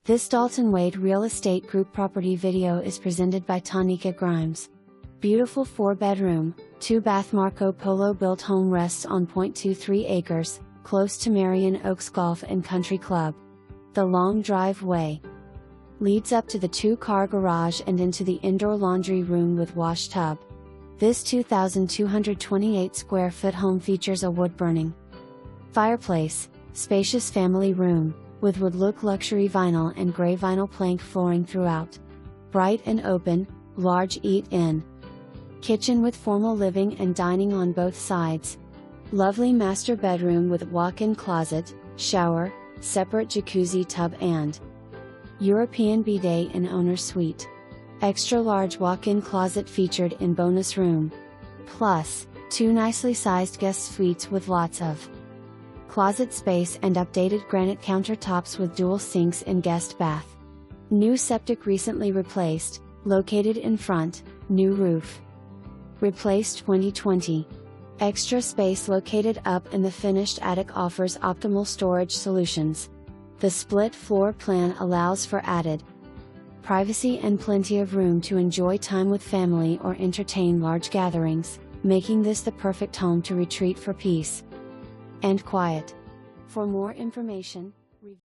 This Dalton Wade Real Estate Group property video is presented by Tanika Grimes. Beautiful 4-bedroom, 2-bath Marco Polo built home rests on 0.23 acres, close to Marion Oaks Golf and Country Club. The long driveway leads up to the 2-car garage and into the indoor laundry room with wash tub. This 2,228 square foot home features a wood-burning fireplace, spacious family room, with wood-look luxury vinyl and gray vinyl plank flooring throughout. Bright and open, large eat-in kitchen with formal living and dining on both sides. Lovely master bedroom with walk-in closet, shower, separate jacuzzi tub and European bidet in owner's suite. Extra large walk-in closet featured in bonus room. Plus, 2 nicely sized guest suites with lots of closet space and updated granite countertops with dual sinks in guest bath. New septic recently replaced, located in front, new roof replaced 2020. Extra space located up in the finished attic offers optimal storage solutions. The split floor plan allows for added privacy and plenty of room to enjoy time with family or entertain large gatherings, making this the perfect home to retreat for peace and quiet. For more information,